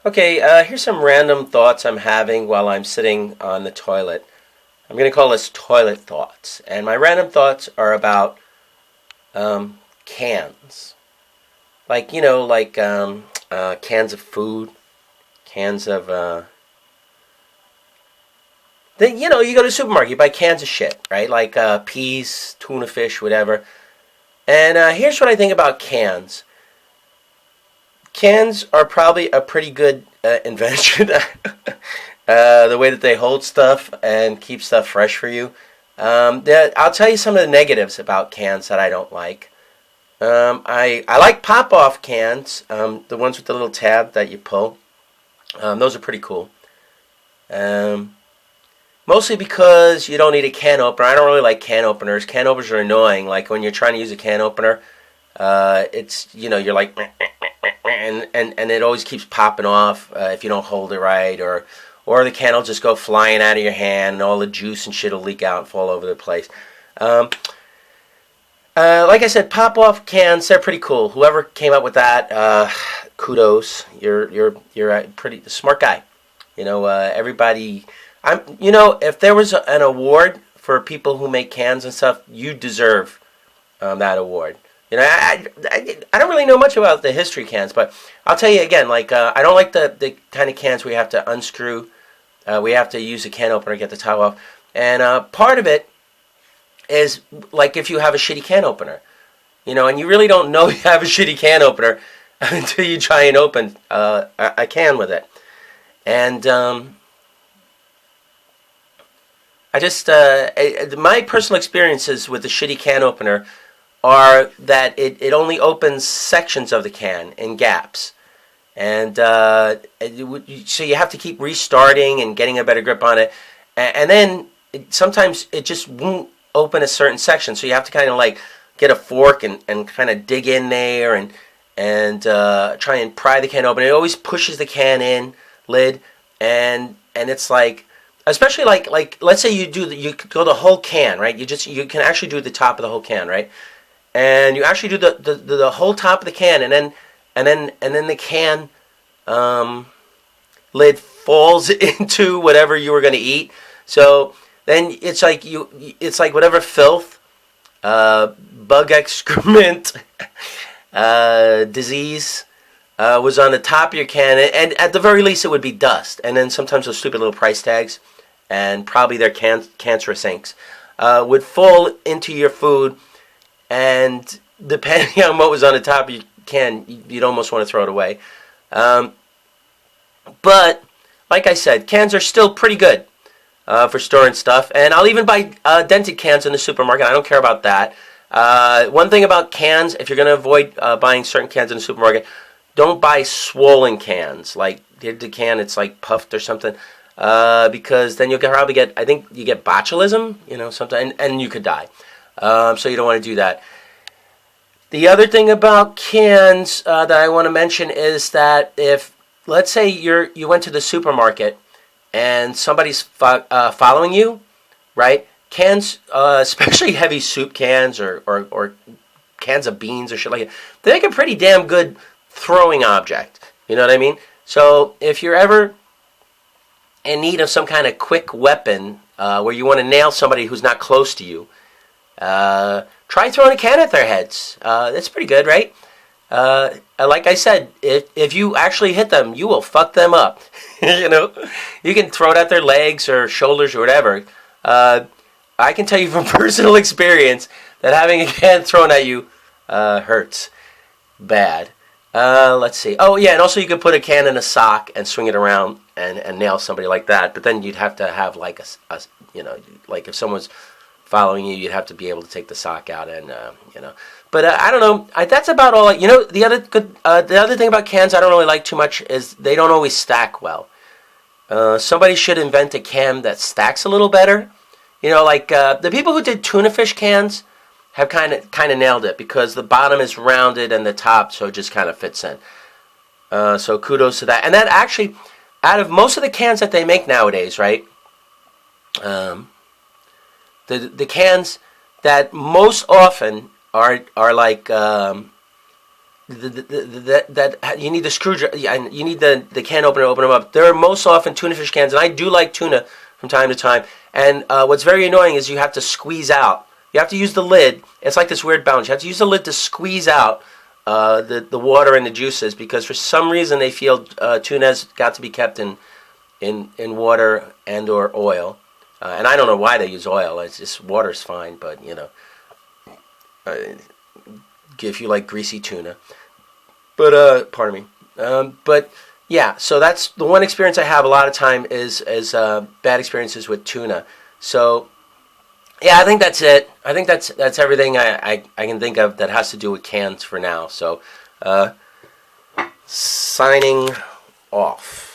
Okay, here's some random thoughts I'm having while I'm sitting on the toilet. I'm going to call this toilet thoughts. And my random thoughts are about cans. Cans of food, cans of, you go to the supermarket, you buy cans of shit, right? Like peas, tuna fish, whatever. And here's what I think about cans. Cans are probably a pretty good invention. The way that they hold stuff and keep stuff fresh for you. I'll tell you some of the negatives about cans that I don't like. I like pop-off cans, the ones with the little tab that you pull. Those are pretty cool. Um, Mostly because you don't need a can opener. I don't really like can openers. Can openers are annoying. Like when you're trying to use a can opener, you're like, and it always keeps popping off if you don't hold it right, or the can will just go flying out of your hand, and all the juice and shit will leak out and fall over the place. Um, like I said, pop off cans, they're pretty cool. Whoever came up with that, kudos. You're a pretty smart guy. Everybody. If there was an award for people who make cans and stuff, you deserve that award. I don't really know much about the history cans, but I'll tell you again. Like I don't like the kind of cans where you have to unscrew. We have to use a can opener to get the top off, and part of it is like if you have a shitty can opener, and you really don't know you have a shitty can opener until you try and open a can with it, and my personal experiences with the shitty can opener are that it only opens sections of the can in gaps. And so you have to keep restarting and getting a better grip on it. And then sometimes it just won't open a certain section. So you have to kind of like get a fork and kind of dig in there and try and pry the can open. It always pushes the can in lid, and it's like, especially like let's say you go the whole can, right? You can actually do the top of the whole can, right? And you actually do the whole top of the can, and then the can lid falls into whatever you were going to eat. So then it's like whatever filth, bug excrement, disease was on the top of your can, and at the very least it would be dust, and then sometimes those stupid little price tags, and probably their cancerous inks, would fall into your food, and depending on what was on the top of your can, you'd almost want to throw it away. But like I said, cans are still pretty good for storing stuff, and I'll even buy dented cans in the supermarket. I don't care about that. One thing about cans, if you're going to avoid buying certain cans in the supermarket, don't buy swollen cans. Like the can, it's like puffed or something, because then you'll probably get, I think you get botulism, something, and you could die. So you don't want to do that. The other thing about cans that I want to mention is that if, let's say you went to the supermarket and somebody's following you, right? Cans, especially heavy soup cans or cans of beans or shit like that, they make a pretty damn good throwing object. You know what I mean? So if you're ever in need of some kind of quick weapon where you want to nail somebody who's not close to you, try throwing a can at their heads. That's pretty good, right? Like I said, if you actually hit them, you will fuck them up. You can throw it at their legs or shoulders or whatever. I can tell you from personal experience that having a can thrown at you hurts bad. Let's see. Oh yeah, and also you could put a can in a sock and swing it around and nail somebody like that. But then you'd have to have like like if someone's following you, you'd have to be able to take the sock out and. But I don't know. That's about all. The other thing about cans I don't really like too much is they don't always stack well. Somebody should invent a can that stacks a little better. The people who did tuna fish cans have kind of nailed it because the bottom is rounded and the top so it just kind of fits in. So kudos to that. And that actually, out of most of the cans that they make nowadays, right? The cans that most often are like that you need the screwdriver, and you need the can opener to open them up. There are most often tuna fish cans, and I do like tuna from time to time. And what's very annoying is you have to squeeze out. You have to use the lid. It's like this weird balance. You have to use the lid to squeeze out the water and the juices, because for some reason they feel tuna's got to be kept in water and or oil. And I don't know why they use oil. It's just water's fine, but you know, if you like greasy tuna. But pardon me. But yeah, so that's the one experience I have a lot of time is bad experiences with tuna. So yeah, I think that's it. I think that's everything I can think of that has to do with cans for now. So signing off.